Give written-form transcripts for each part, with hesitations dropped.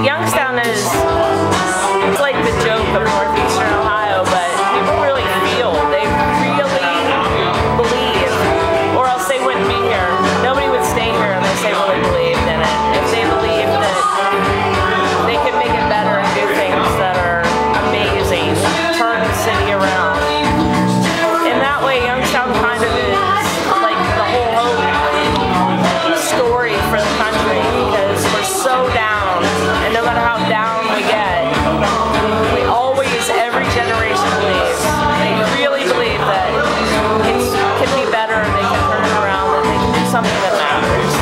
Youngstown is it's like the joke of Northeastern Ohio, but people really feel, they really believe, or else they wouldn't be here. Nobody would stay here unless they really believed in it. If they believed that they could make it better and do things that are amazing, turn the city around. In that way, Youngstown kind of is like the whole hope story for the country, because we're so down, and no matter how down we get, we always, every generation believes. They really believe that it can be better, they can turn it around, that they can do something that matters.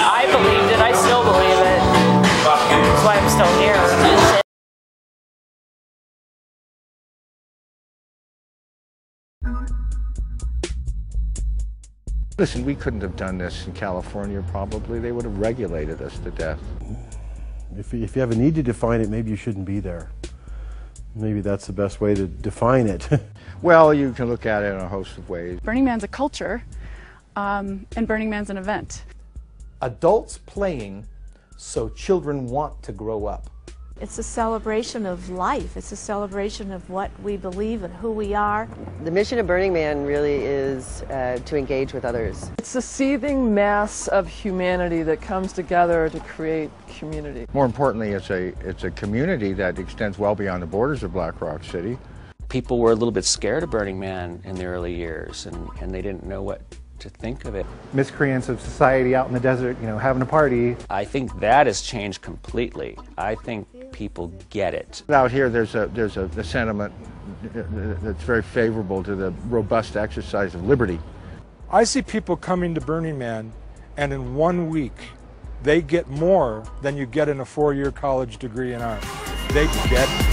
I believed it, I still believe it. That's why I'm still here. Listen, we couldn't have done this in California probably. They would have regulated us to death. If you have a need to define it, maybe you shouldn't be there. Maybe that's the best way to define it. Well, you can look at it in a host of ways. Burning Man's a culture, and Burning Man's an event. Adults playing so children want to grow up. It's a celebration of life. It's a celebration of what we believe and who we are. The mission of Burning Man really is to engage with others. It's a seething mass of humanity that comes together to create community. More importantly, it's a community that extends well beyond the borders of Black Rock City. People were a little bit scared of Burning Man in the early years, and they didn't know what to think of it. Miscreants of society out in the desert, you know, having a party. I think that has changed completely. I think people get it. Out here, there's a sentiment that's very favorable to the robust exercise of liberty. I see people coming to Burning Man, and in 1 week, they get more than you get in a 4-year college degree in art. They get it.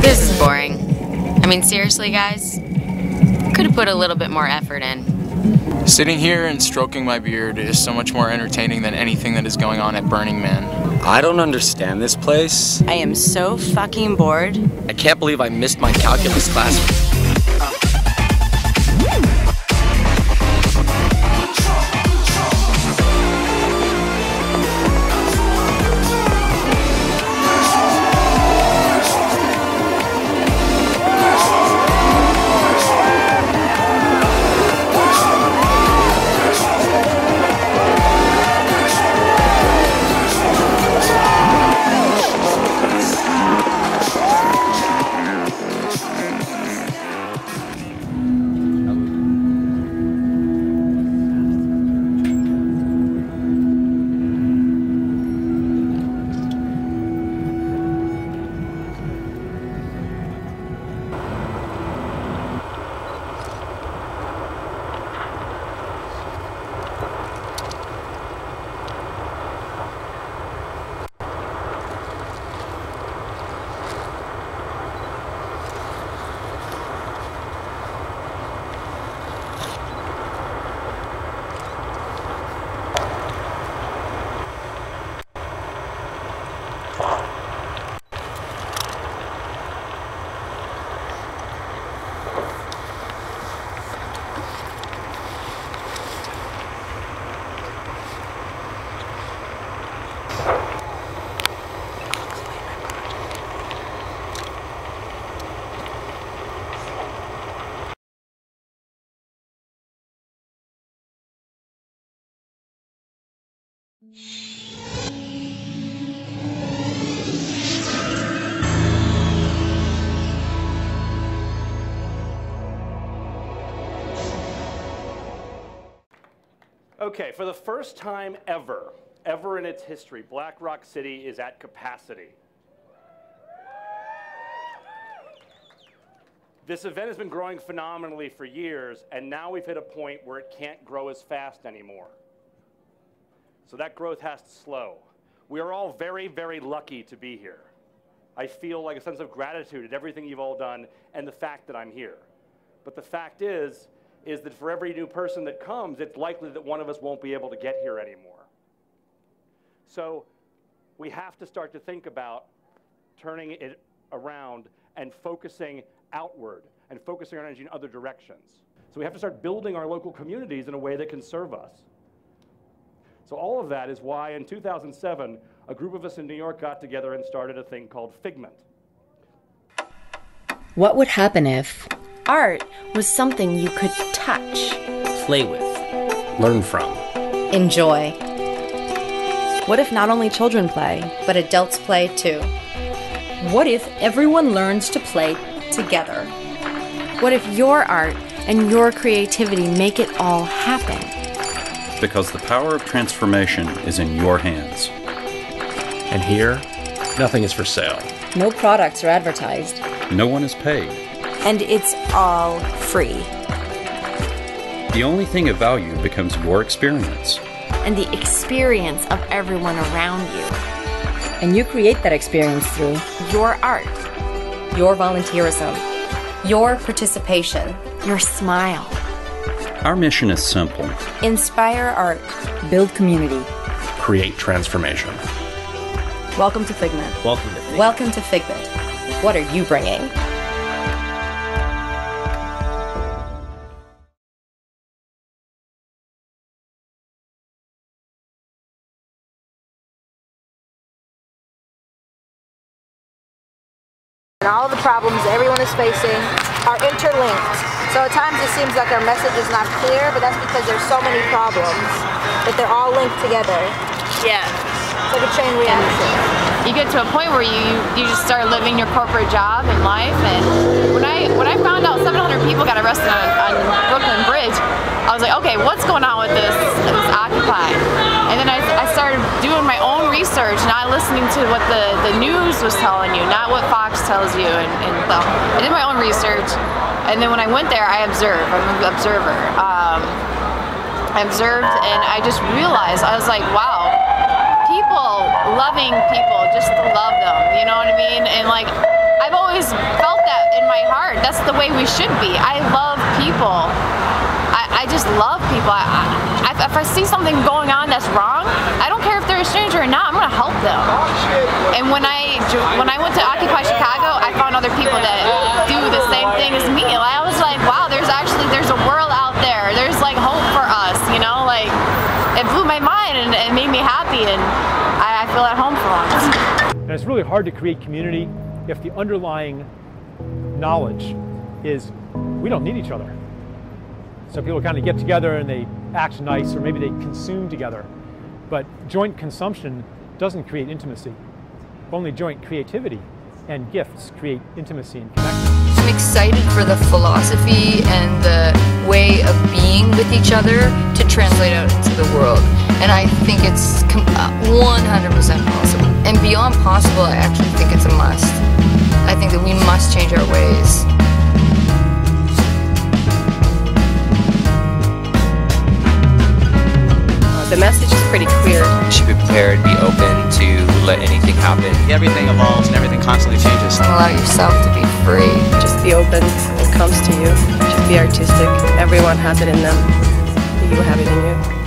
This is boring. I mean, seriously, guys, could have put a little bit more effort in. Sitting here and stroking my beard is so much more entertaining than anything that is going on at Burning Man. I don't understand this place. I am so fucking bored. I can't believe I missed my calculus class. Okay, for the first time ever in its history, Black Rock City is at capacity. This event has been growing phenomenally for years, and now we've hit a point where it can't grow as fast anymore. So that growth has to slow. We are all very, very lucky to be here. I feel like a sense of gratitude at everything you've all done and the fact that I'm here. But the fact is that for every new person that comes, it's likely that one of us won't be able to get here anymore. So we have to start to think about turning it around and focusing outward and focusing our energy in other directions. So we have to start building our local communities in a way that can serve us. So all of that is why in 2007, a group of us in New York got together and started a thing called Figment. What would happen if art was something you could touch, Play with. Learn from. enjoy? What if not only children play, But adults play too. what if everyone learns to play together? What if your art and your creativity make it all happen? Because the power of transformation is in your hands. And here, nothing is for sale. No products are advertised, No one is paid. and it's all free. The only thing of value becomes your experience. And the experience of everyone around you. And you create that experience through Your art, your volunteerism, your participation, your smile. Our mission is simple. inspire art, build community. Create transformation. Welcome to Figment. Welcome to Figment. Welcome to Figment. What are you bringing? And all of the problems everyone is facing are interlinked. So at times it seems like our message is not clear, but that's because there's so many problems that they're all linked together. Yeah. It's like a chain reaction. You get to a point where you just start living your corporate job and life, and when I found out 700 people got arrested on Brooklyn Bridge, I was like, okay, what's going on with this Occupy? And then I started doing my own research, not listening to what the news was telling you, not what Fox tells you, and I did my own research, and then when I went there, I observed. I'm an observer. I observed, and I just realized, I was like, wow, people loving people just to love them, you know what I mean? And like, I've always felt that in my heart. That's the way we should be. I love people. I just love people. If I see something going on that's wrong, I don't care if they're a stranger or not, I'm gonna help them. And when I went to Occupy Chicago, I found other people that do the same thing as me. I was like, wow, there's a world out there. There's like hope for us, you know? Like, it blew my mind and it made me happy, and I feel at home for once. And it's really hard to create community if the underlying knowledge is we don't need each other. So people kind of get together and they act nice, or maybe they consume together. But joint consumption doesn't create intimacy. Only joint creativity and gifts create intimacy and connection. I'm excited for the philosophy and the way of being with each other to translate out into the world. And I think it's 100% possible. And beyond possible, I actually think it's a must. I think that we must change our ways. The message is pretty clear. You should be prepared, be open to let anything happen. Everything evolves and everything constantly changes. Allow yourself to be free. Just be open. It comes to you. Just be artistic. Everyone has it in them. You have it in you.